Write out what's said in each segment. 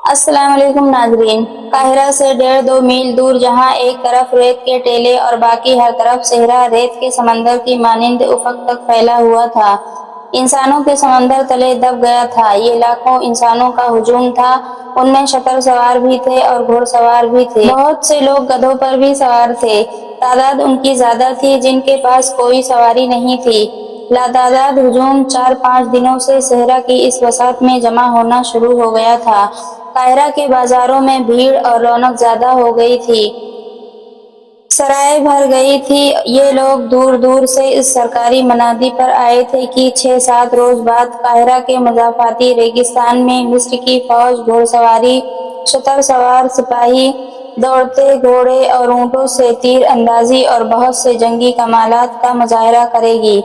السلام علیکم ناظرین۔ قاہرہ سے 1.5-2 میل دور جہاں ایک طرف ریت کے ٹیلے اور باقی ہر طرف صحرا ریت کے سمندر کی مانند افق تک پھیلا ہوا تھا، انسانوں کے سمندر تلے دب گیا تھا۔ یہ لاکھوں انسانوں کا ہجوم تھا، ان میں شتر سوار بھی تھے اور گھوڑ سوار بھی تھے، بہت سے لوگ گدھوں پر بھی سوار تھے۔ تعداد ان کی زیادہ تھی جن کے پاس کوئی سواری نہیں تھی۔ لاتعداد ہجوم 4-5 دنوں سے صحرا کی اس وسعت میں جمع ہونا شروع ہو گیا تھا۔ قاہرہ کے بازاروں میں بھیڑ اور رونق زیادہ ہو گئی تھی، سرائیں بھر گئی تھی۔ یہ لوگ دور دور سے اس سرکاری منادی پر آئے تھے کہ 6-7 روز بعد قاہرہ کے مضافاتی ریگستان میں مصر کی فوج گھوڑ سواری، شتر سوار سپاہی، دوڑتے گھوڑے اور اونٹوں سے تیر اندازی اور بہت سے جنگی کمالات کا مظاہرہ کرے گی۔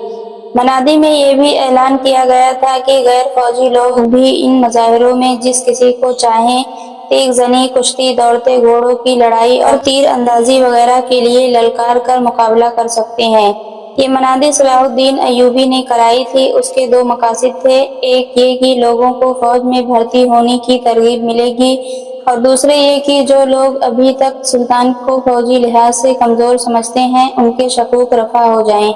منادی میں یہ بھی اعلان کیا گیا تھا کہ غیر فوجی لوگ بھی ان مظاہروں میں جس کسی کو چاہیں تیغ زنی، کشتی، دوڑتے گھوڑوں کی لڑائی اور تیر اندازی وغیرہ کے لیے للکار کر مقابلہ کر سکتے ہیں۔ یہ منادی صلاح الدین ایوبی نے کرائی تھی۔ اس کے 2 مقاصد تھے، ایک یہ کہ لوگوں کو فوج میں بھرتی ہونے کی ترغیب ملے گی اور دوسرے یہ کہ جو لوگ ابھی تک سلطان کو فوجی لحاظ سے کمزور سمجھتے ہیں ان کے شکوک رفع ہو جائیں۔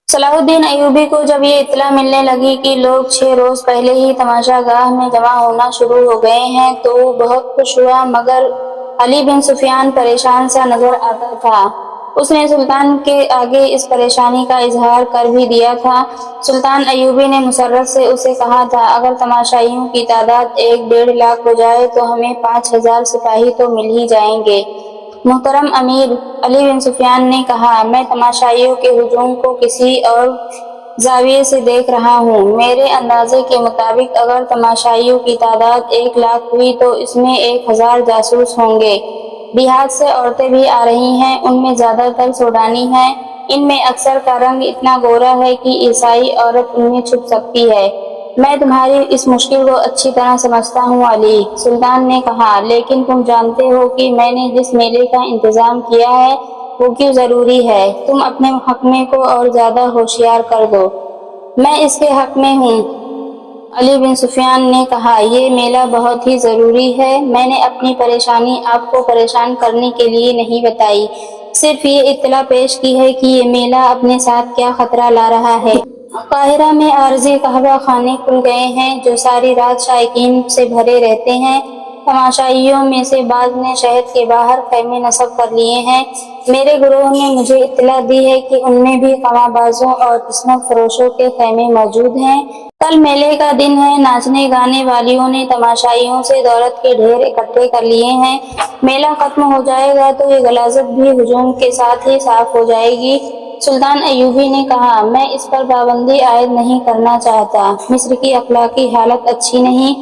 صلاح الدین ایوبی کو جب یہ اطلاع ملنے لگی کہ لوگ 6 روز پہلے ہی تماشا گاہ میں جمع ہونا شروع ہو گئے ہیں تو وہ بہت خوش ہوا، مگر علی بن سفیان پریشان سا نظر آتا تھا۔ اس نے سلطان کے آگے اس پریشانی کا اظہار کر بھی دیا تھا۔ سلطان ایوبی نے مسرت سے اسے کہا تھا، اگر تماشائیوں کی تعداد 1-1.5 لاکھ ہو جائے تو ہمیں 5000 سپاہی تو مل ہی جائیں گے۔ محترم امیر، علی بن سفیان نے کہا، میں تماشائیوں کے ہجوم کو کسی اور زاویے سے دیکھ رہا ہوں۔ میرے اندازے کے مطابق اگر تماشائیوں کی تعداد 1 لاکھ ہوئی تو اس میں 1000 جاسوس ہوں گے۔ دیہات سے عورتیں بھی آ رہی ہیں، ان میں زیادہ تر سوڈانی ہیں۔ ان میں اکثر کا رنگ اتنا گورا ہے کہ عیسائی عورت ان میں چھپ سکتی ہے۔ میں تمہاری اس مشکل کو اچھی طرح سمجھتا ہوں علی، سلطان نے کہا، لیکن تم جانتے ہو کہ میں نے جس میلے کا انتظام کیا ہے وہ کیوں ضروری ہے۔ تم اپنے محکمے کو اور زیادہ ہوشیار کر دو۔ میں اس کے حق میں ہوں، علی بن سفیان نے کہا، یہ میلہ بہت ہی ضروری ہے۔ میں نے اپنی پریشانی آپ کو پریشان کرنے کے لیے نہیں بتائی، صرف یہ اطلاع پیش کی ہے کہ یہ میلہ اپنے ساتھ کیا خطرہ لا رہا ہے۔ قاہرہ میں عارضی قہوہ خانے کھل گئے ہیں جو ساری رات شائقین سے بھرے رہتے ہیں۔ تماشائیوں میں سے بعض نے شہر کے باہر خیمے نصب کر لیے ہیں۔ میرے گروہ نے مجھے اطلاع دی ہے کہ ان میں بھی خواہ بازوں اور عصمت فروشوں کے خیمے موجود ہیں۔ کل میلے کا دن ہے، ناچنے گانے والیوں نے تماشائیوں سے دولت کے ڈھیر اکٹھے کر لیے ہیں۔ میلہ ختم ہو جائے گا تو یہ غلاظت بھی ہجوم کے ساتھ ہی صاف ہو جائے گی۔ سلطان ایوبی نے کہا، میں اس پر پابندی عائد نہیں کرنا چاہتا۔ مصر کی اخلاقی حالت اچھی نہیں،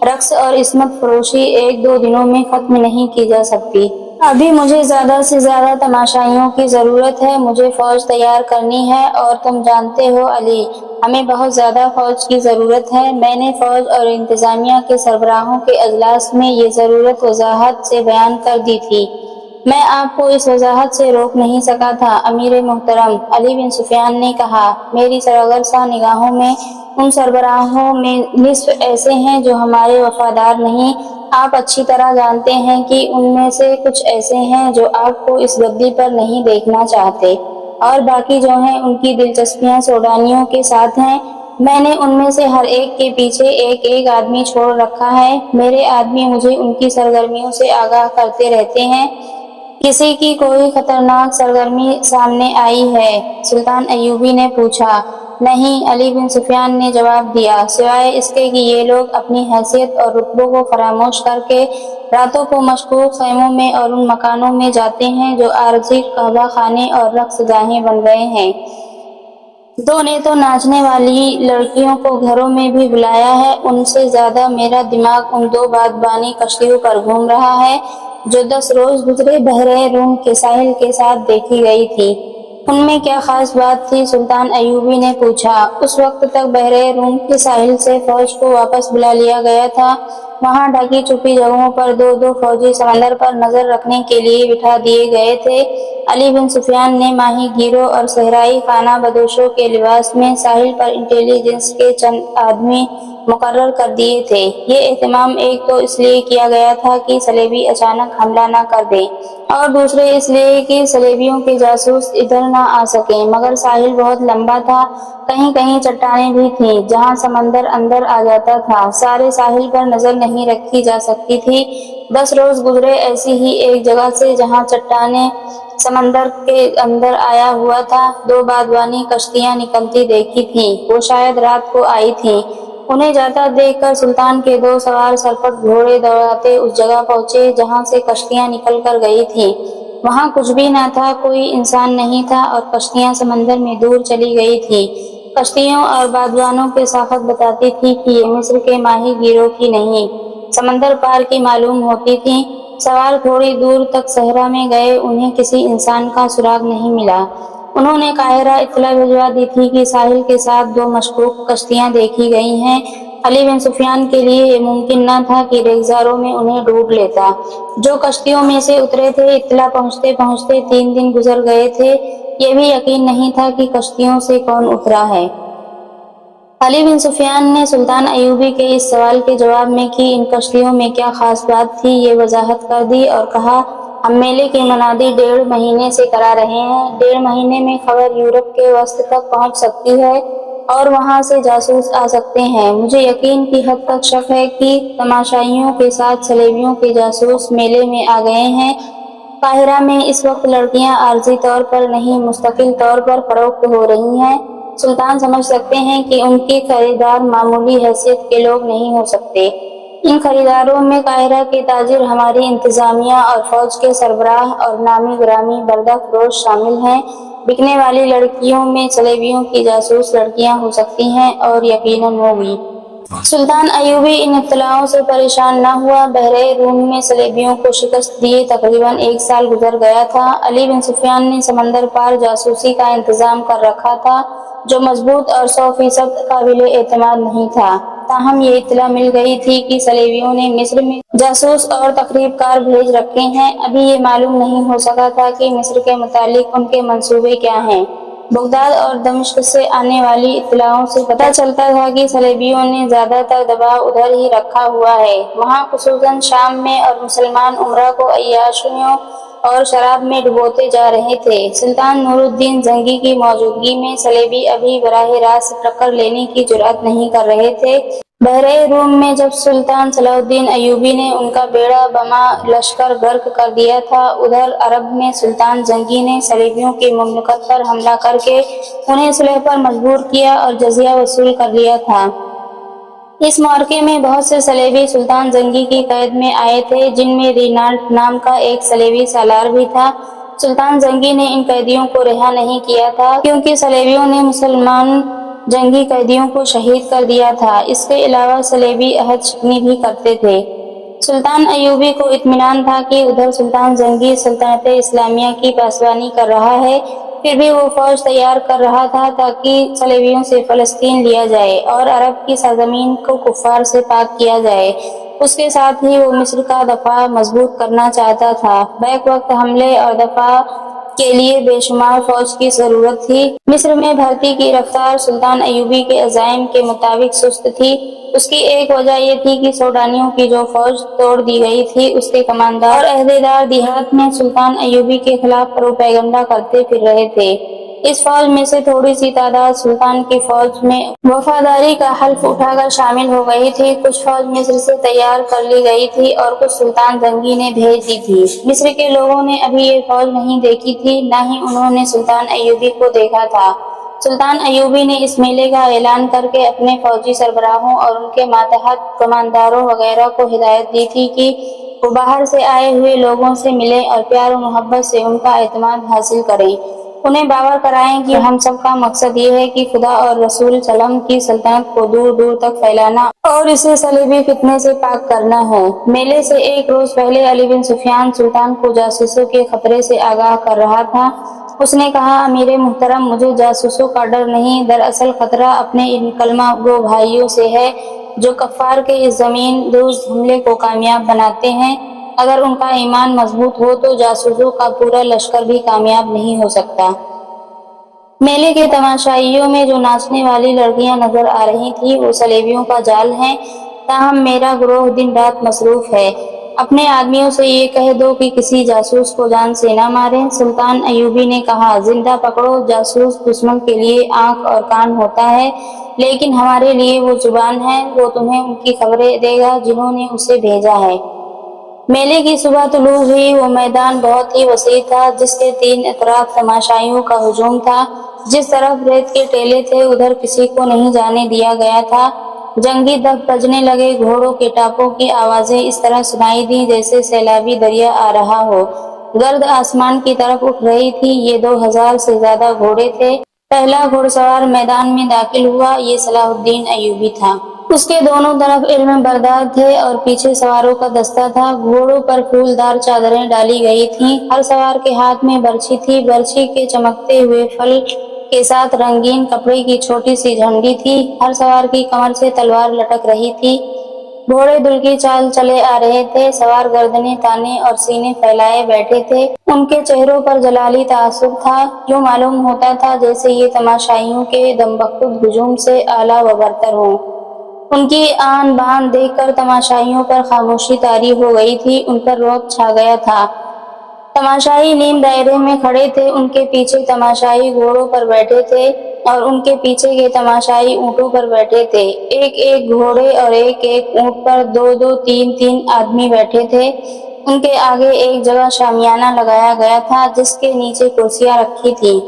رقص اور عصمت فروشی 1-2 دنوں میں ختم نہیں کی جا سکتی۔ ابھی مجھے زیادہ سے زیادہ تماشائیوں کی ضرورت ہے، مجھے فوج تیار کرنی ہے، اور تم جانتے ہو علی، ہمیں بہت زیادہ فوج کی ضرورت ہے۔ میں نے فوج اور انتظامیہ کے سربراہوں کے اجلاس میں یہ ضرورت وضاحت سے بیان کر دی تھی۔ میں آپ کو اس وضاحت سے روک نہیں سکا تھا امیر محترم، علی بن سفیان نے کہا، میری سرگرسا نگاہوں میں ان سربراہوں میں نصف ایسے ہیں جو ہمارے وفادار نہیں۔ آپ اچھی طرح جانتے ہیں کہ ان میں سے کچھ ایسے ہیں جو آپ کو اس گدی پر نہیں دیکھنا چاہتے، اور باقی جو ہیں ان کی دلچسپیاں سوڈانیوں کے ساتھ ہیں۔ میں نے ان میں سے ہر ایک کے پیچھے ایک آدمی چھوڑ رکھا ہے۔ میرے آدمی مجھے ان کی سرگرمیوں سے آگاہ کرتے رہتے ہیں۔ کسی کی کوئی خطرناک سرگرمی سامنے آئی ہے؟ سلطان ایوبی نے پوچھا۔ نہیں، علی بن سفیان نے جواب دیا، سوائے اس کے کہ یہ لوگ اپنی حیثیت اور رتبوں کو فراموش کر کے راتوں کو مشکوک خیموں میں اور ان مکانوں میں جاتے ہیں جو عارضی قہوہ خانے اور رقص گاہیں بن گئے ہیں۔ 2 نے تو ناچنے والی لڑکیوں کو گھروں میں بھی بلایا ہے۔ ان سے زیادہ میرا دماغ ان 2 بادبانی کشتیوں پر گھوم رہا ہے جو 10 روز گزرے بحر روم کے ساحل کے ساتھ دیکھی گئی تھی۔ ان میں کیا خاص بات تھی؟ سلطان ایوبی نے پوچھا۔ اس وقت تک بحر روم کے ساحل سے فوج کو واپس بلا لیا گیا تھا۔ وہاں ڈھکی چھپی جگہوں پر 2 فوجی سمندر پر نظر رکھنے کے لیے بٹھا دیے گئے تھے۔ علی بن سفیان نے ماہی گیروں اور صحرائی خانہ بدوشوں کے لباس میں ساحل پر انٹیلی جنس کے چند آدمی مقرر کر دیے تھے۔ یہ اہتمام ایک تو اس لیے کیا گیا تھا کہ صلیبی اچانک حملہ نہ کر دیں اور دوسرے اس لیے کہ صلیبیوں کے جاسوس ادھر نہ آ سکیں، مگر ساحل بہت لمبا تھا، کہیں کہیں چٹانیں بھی تھیں جہاں سمندر اندر آ جاتا تھا، سارے ساحل پر نظر نہیں رکھی جا سکتی تھی۔ 10 روز گزرے ایسی ہی ایک جگہ سے جہاں چٹانیں سمندر کے اندر آیا ہوا تھا۔ 2 بادبانی کشتیاں نکلتی دیکھی تھیں، وہ شاید رات کو آئی تھیں۔ انہیں جاتا دیکھ کر سلطان کے 2 سوار سرپٹ گھوڑے دوڑاتے اس جگہ پہنچے جہاں سے کشتیاں نکل کر گئی تھیں۔ وہاں کچھ بھی نہ تھا، کوئی انسان نہیں تھا اور کشتیاں سمندر میں دور چلی گئی تھیں۔ کشتیوں اور بادبانوں کی صافت بتاتی تھی کہ یہ مصر کے ماہی گیروں کی نہیں، سمندر پار کی معلوم ہوتی تھیں۔ سوار تھوڑی دور تک صحرا میں گئے، انہیں کسی انسان کا سراغ نہیں ملا۔ انہوں نے قاہرہ اطلاع بھجوا دی تھی کہ ساحل کے ساتھ 2 مشکوک کشتیاں دیکھی گئی ہیں۔ علی بن سفیان کے لیے یہ ممکن نہ تھا کہ ریگزاروں میں انہیں ڈوب لیتا۔ جو کشتیوں میں سے اترے تھے، اطلاع پہنچتے پہنچتے 3 دن گزر گئے تھے، یہ بھی یقین نہیں تھا کہ کشتیوں سے کون اترا ہے۔ علی بن سفیان نے سلطان ایوبی کے اس سوال کے جواب میں کہ ان کشتیوں میں کیا خاص بات تھی، یہ وضاحت کر دی اور کہا، ہم میلے کی منادی 1.5 مہینے سے کرا رہے ہیں۔ 1.5 مہینے میں خبر یورپ کے وسط تک پہنچ سکتی ہے اور وہاں سے جاسوس آ سکتے ہیں۔ مجھے یقین کی حد تک شک ہے کہ تماشائیوں کے ساتھ صلیبیوں کے جاسوس میلے میں آ گئے ہیں۔ قاہرہ میں اس وقت لڑکیاں عارضی طور پر نہیں، مستقل طور پر فروخت ہو رہی ہیں۔ سلطان سمجھ سکتے ہیں کہ ان کی خریدار معمولی حیثیت کے لوگ نہیں ہو سکتے۔ ان خریداروں میں قاہرہ کے تاجر، ہماری انتظامیہ اور فوج کے سربراہ اور نامی گرامی بردہ فروش شامل ہیں۔ بکنے والی لڑکیوں میں صلیبیوں کی جاسوس لڑکیاں ہو سکتی ہیں اور یقیناً وہ بھی۔ سلطان ایوبی ان اطلاعوں سے پریشان نہ ہوا۔ بحرہ روم میں صلیبیوں کو شکست دیے تقریباً 1 سال گزر گیا تھا۔ علی بن سفیان نے سمندر پار جاسوسی کا انتظام کر رکھا تھا جو مضبوط اور 100% قابل اعتماد نہیں تھا۔ تاہم یہ اطلاع مل گئی تھی کہ صلیبیوں نے مصر میں جاسوس اور تخریب کار بھیج رکھے ہیں۔ ابھی یہ معلوم نہیں ہو سکا تھا کہ مصر کے متعلق ان کے منصوبے کیا ہیں۔ بغداد اور دمشق سے آنے والی اطلاعوں سے پتہ چلتا تھا کہ صلیبیوں نے زیادہ تر دباؤ ادھر ہی رکھا ہوا ہے، وہاں خصوصاً شام میں، اور مسلمان امراء کو عیاشیوں اور شراب میں ڈبوتے جا رہے تھے۔ سلطان نور الدین زنگی کی موجودگی میں صلیبی ابھی براہ راست ٹکر لینے کی جرأت نہیں کر رہے تھے۔ بحرہ روم میں جب سلطان صلاح الدین ایوبی نے ان کا بیڑا بما لشکر غرق کر دیا تھا، ادھر عرب میں سلطان زنگی نے صلیبیوں کی مملکت پر حملہ کر کے انہیں صلح پر مجبور کیا اور جزیہ وصول کر لیا تھا۔ اس معرکے میں بہت سے صلیبی سلطان زنگی کی قید میں آئے تھے، جن میں رینالڈ نام کا ایک صلیبی سالار بھی تھا۔ سلطان زنگی نے ان قیدیوں کو رہا نہیں کیا تھا کیونکہ صلیبیوں نے مسلمان جنگی قیدیوں کو شہید کر دیا تھا۔ اس کے علاوہ صلیبی عہد شکنی بھی کرتے تھے۔ سلطان ایوبی کو اطمینان تھا کہ ادھر سلطان زنگی سلطنت اسلامیہ کی پاسبانی کر رہا ہے، پھر بھی وہ فوج تیار کر رہا تھا تاکہ صلیبیوں سے فلسطین لیا جائے اور عرب کی سرزمین کو کفار سے پاک کیا جائے۔ اس کے ساتھ ہی وہ مصر کا دفاع مضبوط کرنا چاہتا تھا۔ بیک وقت حملے اور دفاع کے لیے بے شمار فوج کی ضرورت تھی۔ مصر میں بھرتی کی رفتار سلطان ایوبی کے عزائم کے مطابق سست تھی۔ اس کی ایک وجہ یہ تھی کہ سوڈانیوں کی جو فوج توڑ دی گئی تھی، اس کے کمانڈر اور عہدیدار دیہات میں سلطان ایوبی کے خلاف پروپیگنڈا کرتے پھر رہے تھے۔ اس فوج میں سے تھوڑی سی تعداد سلطان کی فوج میں وفاداری کا حلف اٹھا کر شامل ہو گئی تھی۔ کچھ فوج مصر سے تیار کر لی گئی تھی اور کچھ سلطان زنگی نے بھیج دی تھی۔ مصر کے لوگوں نے ابھی یہ فوج نہیں دیکھی تھی، نہ ہی انہوں نے سلطان ایوبی کو دیکھا تھا۔ سلطان ایوبی نے اس میلے کا اعلان کر کے اپنے فوجی سربراہوں اور ان کے ماتحت کمانداروں وغیرہ کو ہدایت دی تھی کہ وہ باہر سے آئے ہوئے لوگوں سے ملیں اور پیار و محبت سے ان کا اعتماد حاصل کریں، انہیں باور کرائیں کہ ہم سب کا مقصد یہ ہے کہ خدا اور رسول سلم کی سلطنت کو دور دور تک پھیلانا اور اسے صلیبی فتنے سے پاک کرنا ہے۔ میلے سے 1 روز پہلے علی بن سفیان سلطان کو جاسوسوں کے خطرے سے آگاہ کر رہا تھا۔ اس نے کہا، امیر محترم، مجھے جاسوسوں کا ڈر نہیں، دراصل خطرہ اپنے ان کلمہ گو بھائیوں سے ہے جو کفار کے اس زمین دوز حملے کو کامیاب بناتے ہیں۔ اگر ان کا ایمان مضبوط ہو تو جاسوسوں کا پورا لشکر بھی کامیاب نہیں ہو سکتا۔ میلے کے تماشائیوں میں جو ناچنے والی لڑکیاں نظر آ رہی تھیں وہ سلیبیوں کا جال ہیں، تاہم میرا گروہ دن رات مصروف ہے۔ اپنے آدمیوں سے یہ کہہ دو کہ کسی جاسوس کو جان سے نہ ماریں۔ سلطان ایوبی نے کہا، زندہ پکڑو، جاسوس دشمن کے لیے آنکھ اور کان ہوتا ہے، لیکن ہمارے لیے وہ زبان ہے، وہ تمہیں ان کی خبریں دے گا جنہوں نے اسے بھیجا ہے۔ میلے کی صبح طلوع ہوئی۔ وہ میدان بہت ہی وسیع تھا جس کے تین اطراف تماشائیوں کا ہجوم تھا۔ جس طرف ریت کے ٹیلے تھے ادھر کسی کو نہیں جانے دیا گیا تھا۔ جنگی دف بجنے لگے، گھوڑوں کے ٹاپوں کی آوازیں اس طرح سنائی دیں جیسے سیلابی دریا آ رہا ہو۔ گرد آسمان کی طرف اٹھ رہی تھی۔ یہ 2000 سے زیادہ گھوڑے تھے۔ پہلا گھڑ سوار میدان میں داخل ہوا، یہ صلاح الدین ایوبی تھا۔ اس کے دونوں طرف علم بردار تھے اور پیچھے سواروں کا دستہ تھا۔ گھوڑوں پر پھولدار چادریں ڈالی گئی تھیں۔ ہر سوار کے ہاتھ میں برچھی تھی۔ برچھی کے چمکتے ہوئے پھل کے ساتھ رنگین کپڑے کی چھوٹی سی جھنڈی تھی۔ ہر سوار کی کمر سے تلوار لٹک رہی تھی۔ گھوڑے دل کی چال چلے آ رہے تھے۔ سوار گردنیں تانے اور سینے پھیلائے بیٹھے تھے۔ ان کے چہروں پر جلالی تعصب تھا، یوں معلوم ہوتا تھا جیسے یہ تماشائیوں کے دمبخود ہجوم سے اعلیٰ و برتر ہوں۔ ان کی آن بان دیکھ کر تماشائیوں پر خاموشی طاری ہو گئی تھی، ان پر رعب چھا گیا تھا۔ تماشائی نیم دائرے میں کھڑے تھے۔ ان کے پیچھے تماشائی گھوڑوں پر بیٹھے تھے اور ان کے پیچھے کے تماشائی اونٹوں پر بیٹھے تھے۔ ایک ایک گھوڑے اور ایک ایک اونٹ پر دو دو تین تین آدمی بیٹھے تھے۔ ان کے آگے ایک جگہ شامیانہ لگایا گیا تھا جس کے نیچے کرسیاں رکھی تھیں۔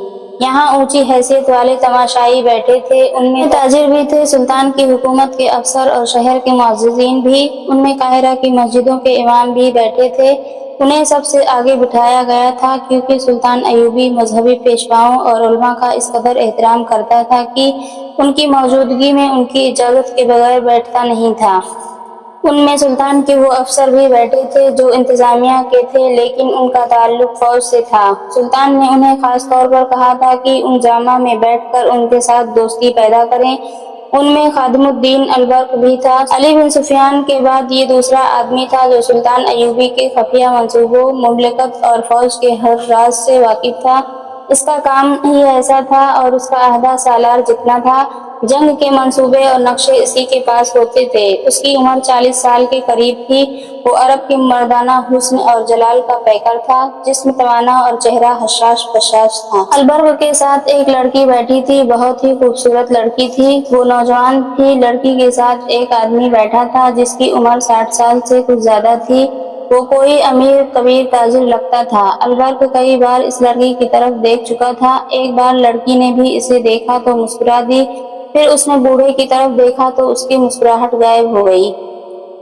یہاں اونچی حیثیت والے تماشائی بیٹھے تھے۔ ان میں تاجر بھی تھے، سلطان کی حکومت کے افسر اور شہر کے معززین بھی۔ ان میں قاہرہ کی مسجدوں کے امام بھی بیٹھے تھے۔ انہیں سب سے آگے بٹھایا گیا تھا کیونکہ سلطان ایوبی مذہبی پیشواؤں اور علماء کا اس قدر احترام کرتا تھا کہ ان کی موجودگی میں ان کی اجازت کے بغیر بیٹھتا نہیں تھا۔ ان میں سلطان کے وہ افسر بھی بیٹھے تھے جو انتظامیہ کے تھے لیکن ان کا تعلق فوج سے تھا۔ سلطان نے انہیں خاص طور پر کہا تھا کہ ان جامہ میں بیٹھ کر ان کے ساتھ دوستی پیدا کریں۔ ان میں خادم الدین البرق بھی تھا۔ علی بن سفیان کے بعد یہ دوسرا آدمی تھا جو سلطان ایوبی کے خفیہ منصوبوں، مملکت اور فوج کے ہر راز سے واقف تھا۔ اس کا کام ہی ایسا تھا اور اس کا عہدہ سالار جتنا تھا۔ جنگ کے منصوبے اور نقشے اسی کے پاس ہوتے تھے۔ اس کی عمر 40 سال کے قریب تھی۔ وہ عرب کے مردانہ حسن اور جلال کا پیکر تھا، جسم توانا اور چہرہ حشاش بشاش تھا۔ البرق کے ساتھ ایک لڑکی بیٹھی تھی، بہت ہی خوبصورت لڑکی تھی۔ وہ نوجوان تھی۔ لڑکی کے ساتھ ایک آدمی بیٹھا تھا جس کی عمر 60 سال سے کچھ زیادہ تھی۔ وہ کوئی امیر کبیر تاجر لگتا تھا۔ البرق کئی بار اس لڑکی کی طرف دیکھ چکا تھا۔ ایک بار لڑکی نے بھی اسے دیکھا تو مسکرا دی، پھر اس نے بوڑھے کی طرف دیکھا تو اس کی مسکراہٹ غائب ہو گئی۔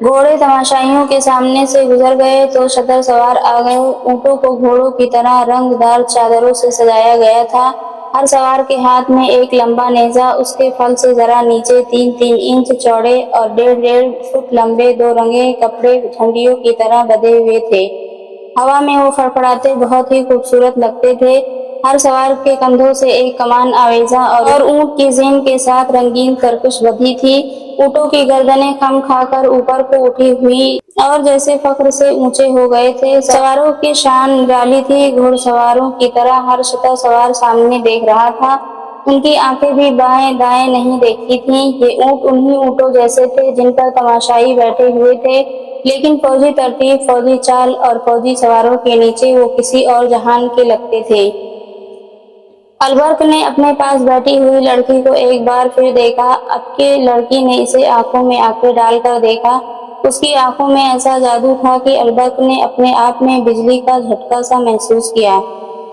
گھوڑے تماشائیوں کے سامنے سے گزر گئے تو شتر سوار آ گئے۔ اونٹوں کو گھوڑوں کی طرح رنگ دار چادروں سے سجایا گیا تھا۔ ہر سوار کے ہاتھ میں ایک لمبا نیزہ، اس کے پھل سے ذرا نیچے 3-3 انچ چوڑے اور 1.5 فٹ لمبے دو رنگے کپڑے جھنڈیوں کی طرح بدے ہوئے تھے۔ ہوا میں وہ فڑفڑاتے بہت ہی خوبصورت لگتے تھے۔ ہر سوار کے کندھوں سے ایک کمان آویزاں اور اونٹ کی زین کے ساتھ رنگین ترکش بدھی تھی۔ اونٹوں کی گردنیں خم کھا کر اوپر کو اٹھی ہوئی اور جیسے فخر سے اونچے ہو گئے تھے۔ سواروں کی شان نرالی تھی۔ گھڑ سواروں کی طرح ہر شتر سوار سامنے دیکھ رہا تھا۔ ان کی آنکھیں بھی بائیں دائیں نہیں دیکھتی تھیں۔ یہ اونٹ انہی اونٹوں جیسے تھے جن پر تماشائی بیٹھے ہوئے تھے، لیکن فوجی ترتیب، فوجی چال اور فوجی سواروں کے نیچے وہ کسی اور جہان کے لگتے تھے۔ البرق نے اپنے پاس بیٹھی ہوئی لڑکی کو ایک بار پھر دیکھا۔ اب کہ لڑکی نے اسے آنکھوں میں آنکھیں ڈال کر دیکھا، اس کی آنکھوں میں ایسا جادو تھا کہ البرق نے اپنے آپ میں بجلی کا جھٹکا سا محسوس کیا۔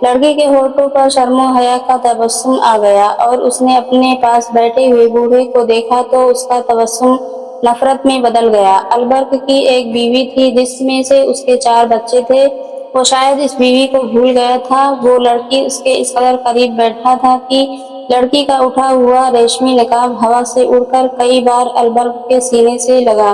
لڑکی کے ہونٹوں پر شرم و حیا کا تبسم آ گیا اور اس نے اپنے پاس بیٹھے ہوئے بوڑھے کو دیکھا تو اس کا تبسم نفرت میں بدل گیا۔ البرق کی ایک بیوی تھی جس میں سے اس کے 4 بچے تھے۔ وہ شاید اس بیوی کو بھول گیا تھا۔ وہ لڑکی اس کے اس قدر قریب بیٹھا تھا کہ لڑکی کا اٹھا ہوا ریشمی نقاب ہوا سے اڑ کر کئی بار البرق کے سینے سے لگا۔